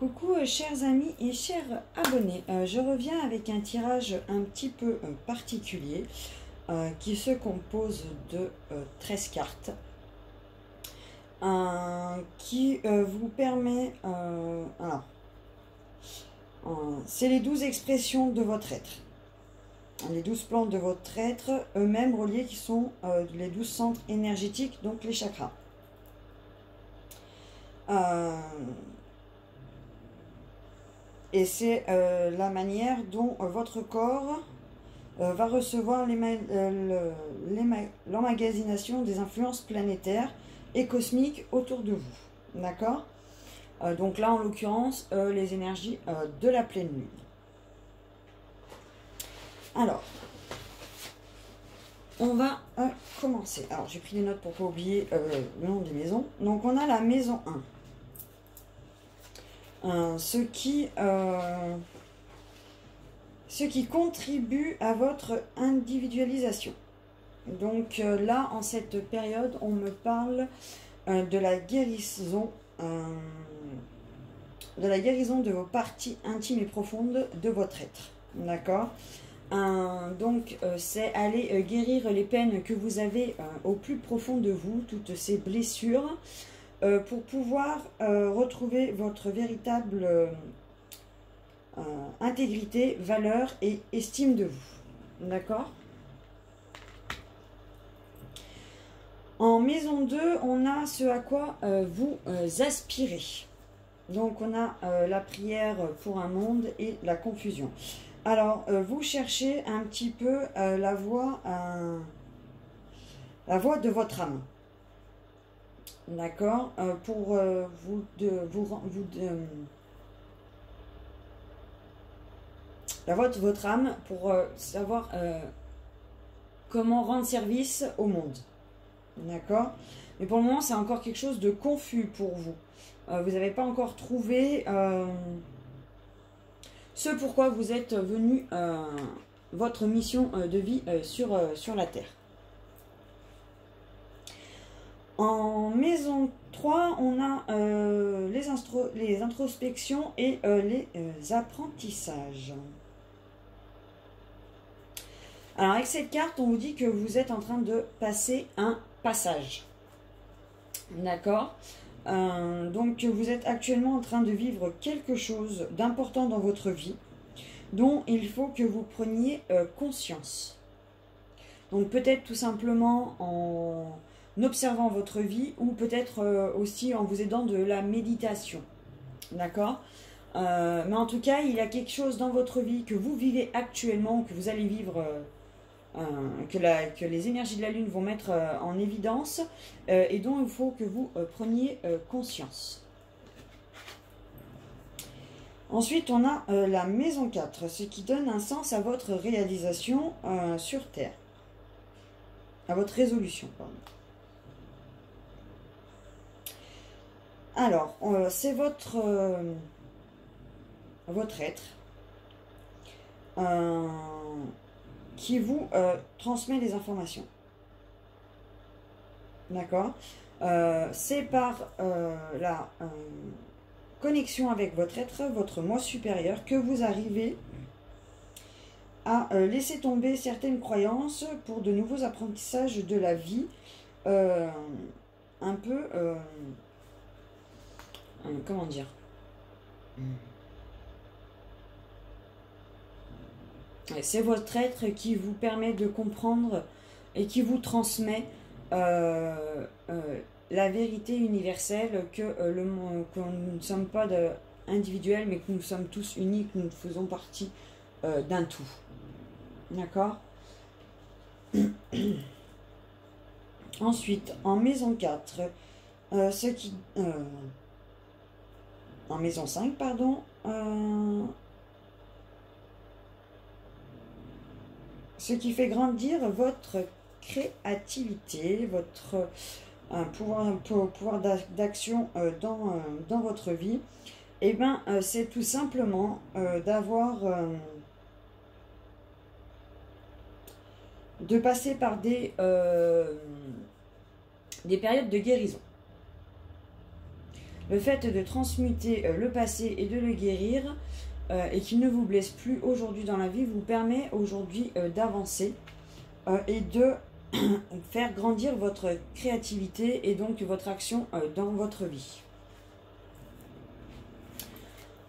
Coucou chers amis et chers abonnés, je reviens avec un tirage un petit peu particulier qui se compose de 13 cartes qui vous permet, c'est les 12 expressions de votre être, les 12 plans de votre être, eux-mêmes reliés qui sont les 12 centres énergétiques, donc les chakras. Et c'est la manière dont votre corps va recevoir l'emmagasination des influences planétaires et cosmiques autour de vous. D'accord? Donc là, en l'occurrence, les énergies de la pleine lune. Alors, on va commencer. Alors, j'ai pris des notes pour ne pas oublier le nom des maisons. Donc, on a la maison 1. Ce qui contribue à votre individualisation. Donc là, en cette période, on me parle de la guérison de vos parties intimes et profondes de votre être. D'accord? Donc c'est aller guérir les peines que vous avez au plus profond de vous, toutes ces blessures, pour pouvoir retrouver votre véritable intégrité, valeur et estime de vous. D'accord? En maison 2, on a ce à quoi vous aspirez. Donc on a la prière pour un monde et la confusion. Alors vous cherchez un petit peu la voix de votre âme. D'accord, pour la voix de votre âme, pour savoir comment rendre service au monde. D'accord, mais pour le moment c'est encore quelque chose de confus pour vous. Vous n'avez pas encore trouvé ce pourquoi vous êtes venu, votre mission de vie sur la Terre. En maison 3, on a les introspections et les apprentissages. Alors avec cette carte, on vous dit que vous êtes en train de passer un passage. D'accord? Donc vous êtes actuellement en train de vivre quelque chose d'important dans votre vie, dont il faut que vous preniez conscience. Donc peut-être tout simplement en observant votre vie, ou peut-être aussi en vous aidant de la méditation. D'accord? Mais en tout cas, il y a quelque chose dans votre vie que vous vivez actuellement, que vous allez vivre, que les énergies de la Lune vont mettre en évidence, et dont il faut que vous preniez conscience. Ensuite, on a la maison 4, ce qui donne un sens à votre réalisation sur Terre. À votre résolution, pardon. Alors, c'est votre être qui vous transmet les informations. D'accord? C'est par la connexion avec votre être, votre moi supérieur, que vous arrivez à laisser tomber certaines croyances pour de nouveaux apprentissages de la vie, un peu... comment dire, c'est votre être qui vous permet de comprendre et qui vous transmet la vérité universelle que nous ne sommes pas individuels, mais que nous sommes tous uniques, nous faisons partie d'un tout. D'accord? Ensuite, en maison 4, en maison 5, pardon, ce qui fait grandir votre créativité, votre pouvoir d'action dans votre vie, et bien c'est tout simplement de passer par des périodes de guérison. Le fait de transmuter le passé et de le guérir et qu'il ne vous blesse plus aujourd'hui dans la vie vous permet aujourd'hui d'avancer et de faire grandir votre créativité et donc votre action dans votre vie.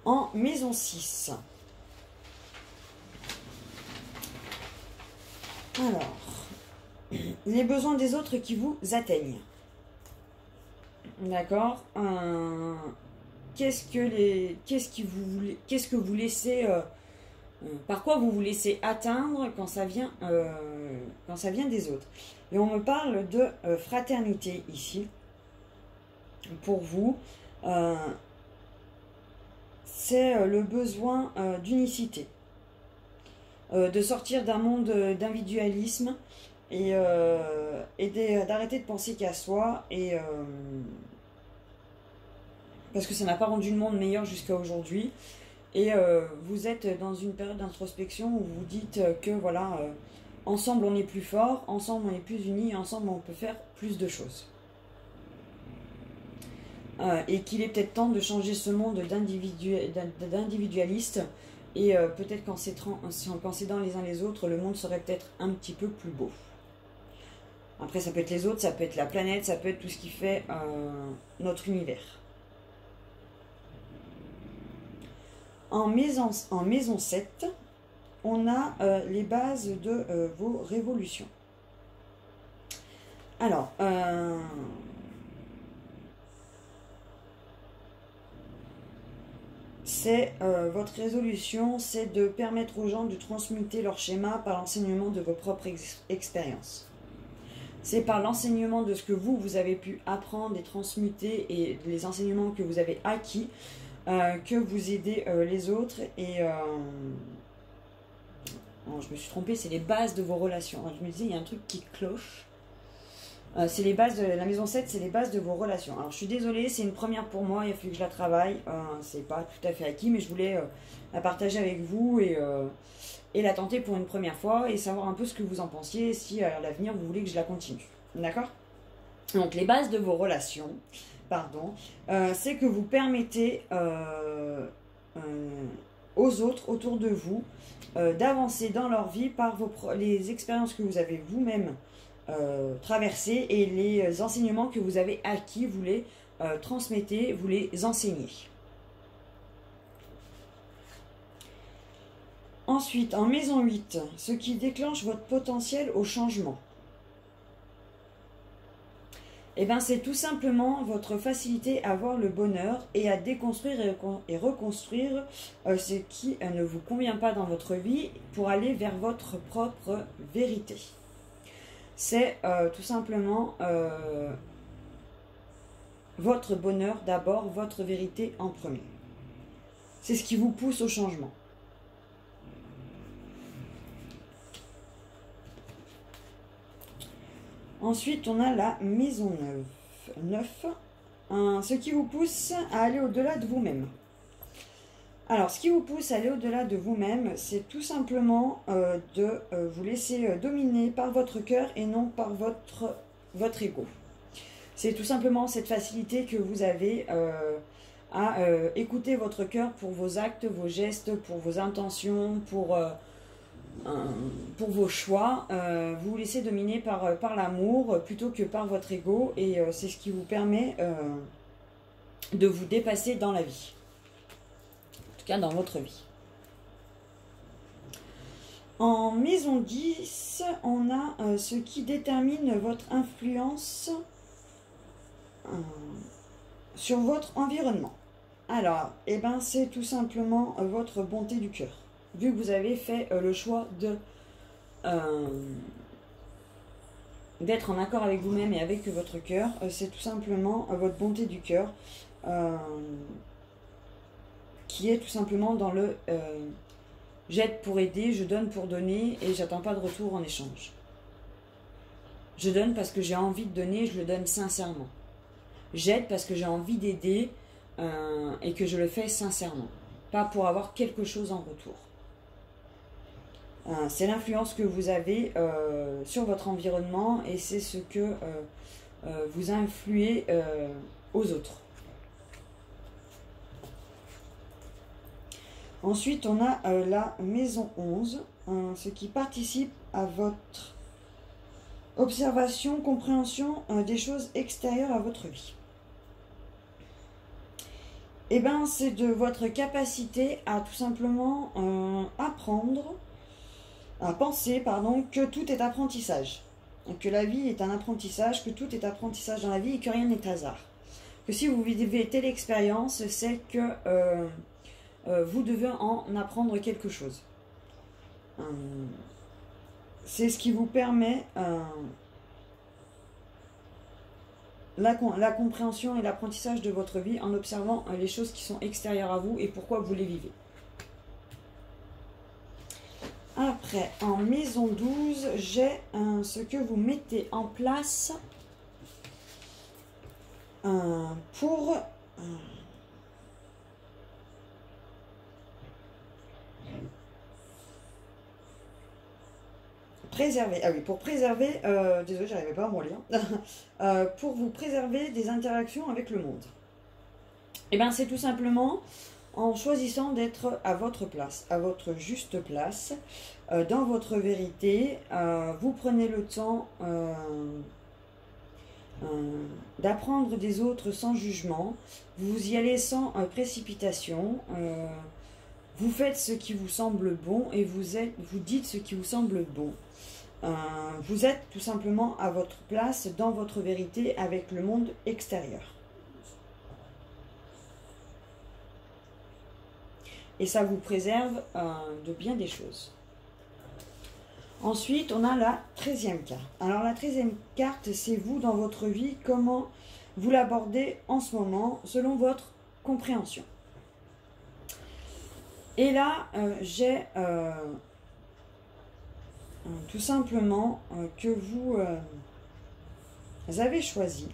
En maison 6. Alors, les besoins des autres qui vous atteignent. D'accord. Qu'est-ce que vous laissez, par quoi vous vous laissez atteindre quand ça vient des autres. Et on me parle de fraternité ici. Pour vous, c'est le besoin d'unicité, de sortir d'un monde d'individualisme et d'arrêter de penser qu'à soi parce que ça n'a pas rendu le monde meilleur jusqu'à aujourd'hui et vous êtes dans une période d'introspection où vous dites que voilà, ensemble on est plus fort, ensemble on est plus unis, ensemble on peut faire plus de choses. Et qu'il est peut-être temps de changer ce monde d'individualiste et peut-être qu'en s'aidant les uns les autres, le monde serait peut-être un petit peu plus beau. Après ça peut être les autres, ça peut être la planète, ça peut être tout ce qui fait notre univers. En maison 7, on a les bases de vos révolutions. Alors, votre résolution, c'est de permettre aux gens de transmuter leur schéma par l'enseignement de vos propres expériences. C'est par l'enseignement de ce que vous avez pu apprendre et transmuter et les enseignements que vous avez acquis que vous aidez les autres et non, je me suis trompée, c'est les bases de vos relations. Je me disais, il y a un truc qui cloche. C'est les bases de la maison 7, c'est les bases de vos relations. Alors je suis désolée, c'est une première pour moi, il a fallu que je la travaille. C'est pas tout à fait acquis, mais je voulais la partager avec vous et la tenter pour une première fois et savoir un peu ce que vous en pensiez, si à l'avenir vous voulez que je la continue. D'accord? Donc les bases de vos relations, c'est que vous permettez aux autres autour de vous d'avancer dans leur vie par les expériences que vous avez vous-même traversées et les enseignements que vous avez acquis, vous les transmettez, vous les enseignez. Ensuite, en maison 8, ce qui déclenche votre potentiel au changement. Eh bien, c'est tout simplement votre facilité à voir le bonheur et à déconstruire et reconstruire ce qui ne vous convient pas dans votre vie pour aller vers votre propre vérité. C'est tout simplement votre bonheur d'abord, votre vérité en premier. C'est ce qui vous pousse au changement. Ensuite, on a la maison 9, ce qui vous pousse à aller au-delà de vous-même. Alors, ce qui vous pousse à aller au-delà de vous-même, c'est tout simplement de vous laisser dominer par votre cœur et non par votre ego. C'est tout simplement cette facilité que vous avez à écouter votre cœur pour vos actes, vos gestes, pour vos intentions, pour vos choix. Vous vous laissez dominer par l'amour plutôt que par votre ego et c'est ce qui vous permet de vous dépasser dans la vie. En tout cas dans votre vie. En maison 10, on a ce qui détermine votre influence sur votre environnement. Alors, eh ben, c'est tout simplement votre bonté du cœur. Vu que vous avez fait le choix d'être en accord avec vous-même et avec votre cœur, c'est tout simplement votre bonté du cœur qui est tout simplement dans le j'aide pour aider, je donne pour donner et j'attends pas de retour en échange. Je donne parce que j'ai envie de donner, je le donne sincèrement. J'aide parce que j'ai envie d'aider et que je le fais sincèrement, pas pour avoir quelque chose en retour. C'est l'influence que vous avez sur votre environnement et c'est ce que vous influez aux autres. Ensuite, on a la maison 11, ce qui participe à votre observation, compréhension des choses extérieures à votre vie. Et bien, c'est de votre capacité à tout simplement apprendre, à penser, pardon, que tout est apprentissage. Que la vie est un apprentissage, que tout est apprentissage dans la vie et que rien n'est hasard. Que si vous vivez telle expérience, c'est que vous devez en apprendre quelque chose. C'est ce qui vous permet la compréhension et l'apprentissage de votre vie en observant les choses qui sont extérieures à vous et pourquoi vous les vivez. Après, en maison 12, j'ai ce que vous mettez en place pour préserver, ah oui, pour préserver, désolé, j'arrivais pas à m'en lire, pour vous préserver des interactions avec le monde. Et bien, c'est tout simplement en choisissant d'être à votre place, à votre juste place, dans votre vérité. Vous prenez le temps d'apprendre des autres sans jugement, vous y allez sans précipitation, vous faites ce qui vous semble bon et vous dites ce qui vous semble bon. Vous êtes tout simplement à votre place, dans votre vérité, avec le monde extérieur. Et ça vous préserve de bien des choses. Ensuite, on a la 13e carte. Alors la 13e carte, c'est vous dans votre vie, comment vous l'abordez en ce moment, selon votre compréhension. Et là, j'ai tout simplement que vous avez choisi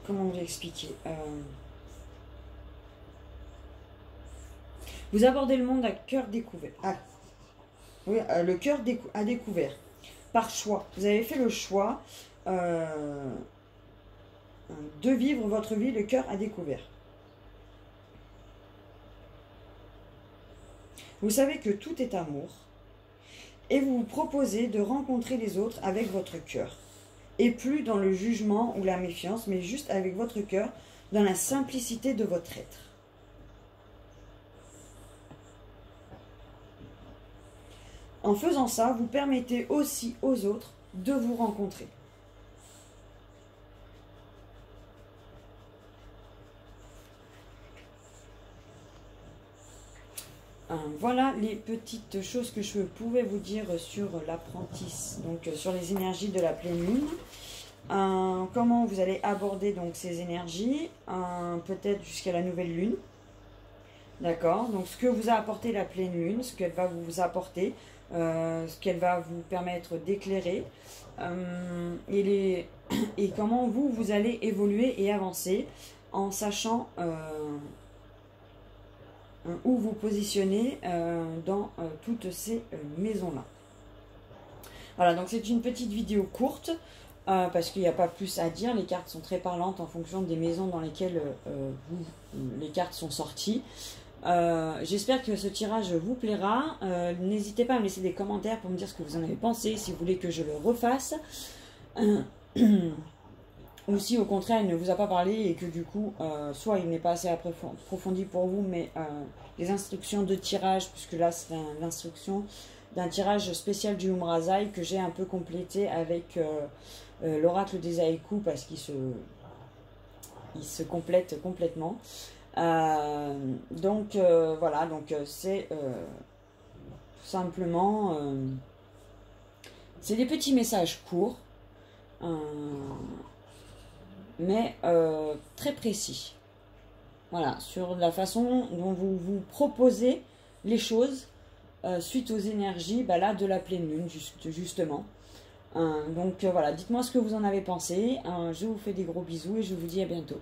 comment vous expliquer, vous abordez le monde à cœur découvert. Oui, le cœur à découvert. Par choix. Vous avez fait le choix de vivre votre vie, le cœur à découvert. Vous savez que tout est amour. Et vous vous proposez de rencontrer les autres avec votre cœur. Et plus dans le jugement ou la méfiance, mais juste avec votre cœur, dans la simplicité de votre être. En faisant ça, vous permettez aussi aux autres de vous rencontrer. Voilà les petites choses que je pouvais vous dire sur l'apprentissage, donc sur les énergies de la pleine lune. Comment vous allez aborder donc ces énergies, peut-être jusqu'à la nouvelle lune. D'accord, donc ce que vous a apporté la pleine lune, ce qu'elle va vous apporter, ce qu'elle va vous permettre d'éclairer, et comment vous allez évoluer et avancer en sachant où vous positionnez dans toutes ces maisons-là. Voilà, donc c'est une petite vidéo courte, parce qu'il n'y a pas plus à dire. Les cartes sont très parlantes en fonction des maisons dans lesquelles les cartes sont sorties. J'espère que ce tirage vous plaira. N'hésitez pas à me laisser des commentaires pour me dire ce que vous en avez pensé, si vous voulez que je le refasse. Ou si au contraire il ne vous a pas parlé et que du coup, soit il n'est pas assez approfondi pour vous, mais les instructions de tirage, puisque là c'est l'instruction d'un tirage spécial du Umrazai que j'ai un peu complété avec l'oracle des haïkus, parce qu'il se complète complètement. Donc voilà, donc c'est tout simplement c'est des petits messages courts, mais très précis. Voilà, sur la façon dont vous vous proposez les choses suite aux énergies là, de la pleine lune, justement. Donc voilà, dites-moi ce que vous en avez pensé. Je vous fais des gros bisous et je vous dis à bientôt.